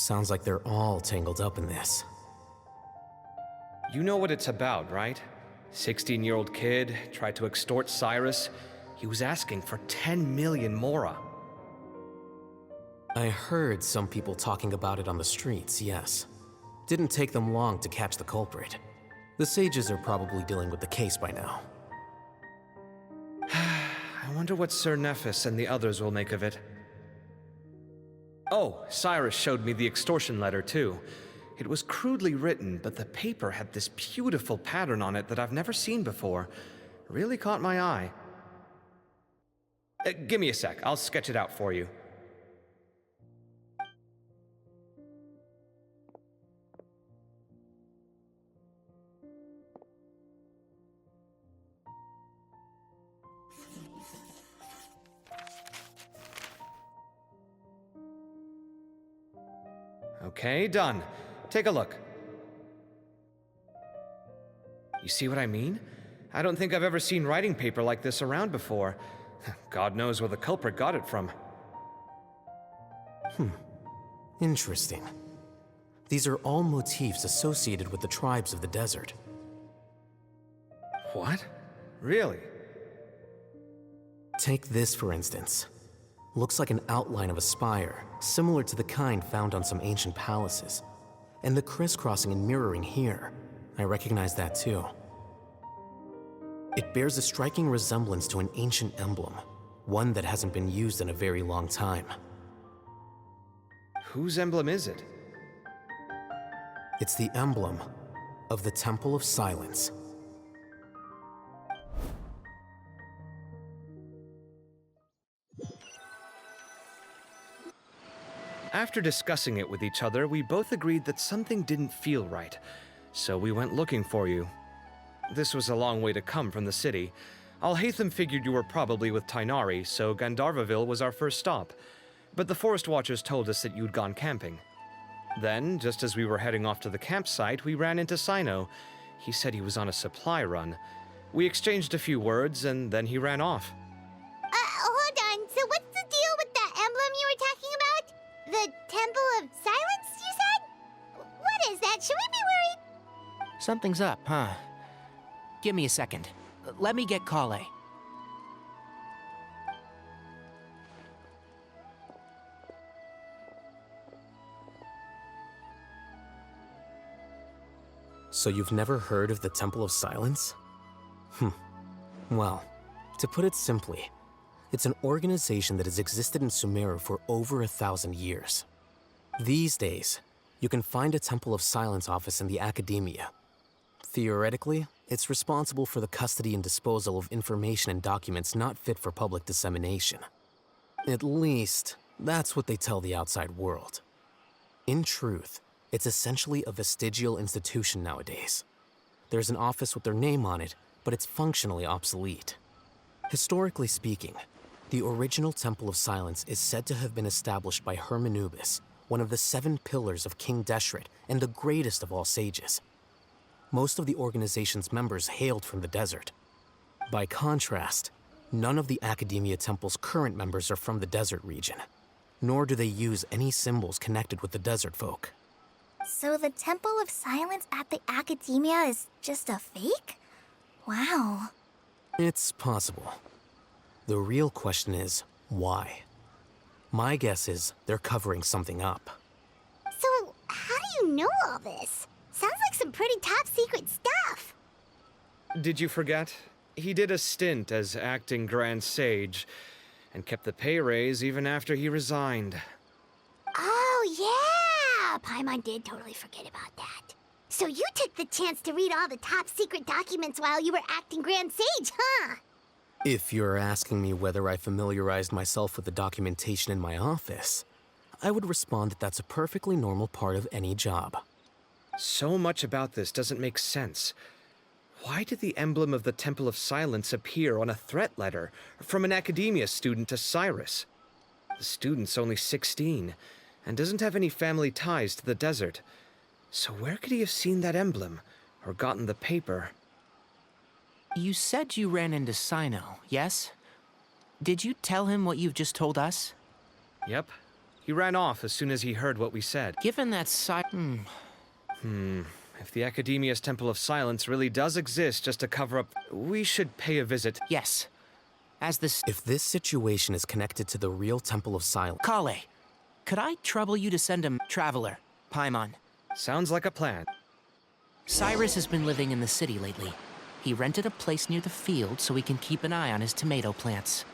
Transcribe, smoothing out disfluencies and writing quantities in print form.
Sounds like they're all tangled up in this. You know what it's about, right? 16-year-old kid tried to extort Cyrus. He was asking for 10 million mora. I heard some people talking about it on the streets, yes. Didn't take them long to catch the culprit. The sages are probably dealing with the case by now. I wonder what Sir Nephis and the others will make of it. Oh, Cyrus showed me the extortion letter too. It was crudely written, but the paper had this beautiful pattern on it that I've never seen before. Really caught my eye. Give me a sec, I'll sketch it out for you. Okay, done. Take a look. You see what I mean? I don't think I've ever seen writing paper like this around before. God knows where the culprit got it from. Interesting. These are all motifs associated with the tribes of the desert. What? Really? Take this, for instance. Looks like an outline of a spire, similar to the kind found on some ancient palaces. And the crisscrossing and mirroring here, I recognize that too. It bears a striking resemblance to an ancient emblem, one that hasn't been used in a very long time. Whose emblem is it? It's the emblem of the Temple of Silence. After discussing it with each other, we both agreed that something didn't feel right, so we went looking for you. This was a long way to come from the city. Alhaitham figured you were probably with Tainari, so Gandharvaville was our first stop. But the Forest Watchers told us that you'd gone camping. Then, just as we were heading off to the campsite, we ran into CYNO. He said he was on a supply run. We exchanged a few words, and then he ran off. Hold on. So what's the deal with that emblem you were talking about? The Temple of Silence, you said? What is that? Should we be worried? Something's up, huh? Give me a second. Let me get Kale. So you've never heard of the Temple of Silence? Well, to put it simply, it's an organization that has existed in Sumeru for over 1,000 years. These days, you can find a Temple of Silence office in the academia. Theoretically, it's responsible for the custody and disposal of information and documents not fit for public dissemination. At least, that's what they tell the outside world. In truth, it's essentially a vestigial institution nowadays. There's an office with their name on it, but it's functionally obsolete. Historically speaking, the original Temple of Silence is said to have been established by Hermanubis, one of the 7 pillars of King Deshret and the greatest of all sages. Most of the organization's members hailed from the desert. By contrast, none of the Academia Temple's current members are from the desert region, nor do they use any symbols connected with the desert folk. So the Temple of Silence at the Academia is just a fake? Wow. It's possible. The real question is, why? My guess is they're covering something up. So, how do you know all this? Sounds like some pretty top secret stuff. Did you forget? He did a stint as acting Grand Sage, and kept the pay raise even after he resigned. Oh, yeah! Paimon did totally forget about that. So you took the chance to read all the top secret documents while you were acting Grand Sage, huh? If you're asking me whether I familiarized myself with the documentation in my office, I would respond that that's a perfectly normal part of any job. So much about this doesn't make sense. Why did the emblem of the Temple of Silence appear on a threat letter from an academia student to Cyrus? The student's only 16 and doesn't have any family ties to the desert. So where could he have seen that emblem or gotten the paper? You said you ran into CYNO, yes? Did you tell him what you've just told us? Yep. He ran off as soon as he heard what we said. Given that If the Academia's Temple of Silence really does exist just to cover up, we should pay a visit. Yes. As this... If this situation is connected to the real Temple of Silence... Kale, could I trouble you to send a traveler, Paimon? Sounds like a plan. Cyrus has been living in the city lately. He rented a place near the field so he can keep an eye on his tomato plants.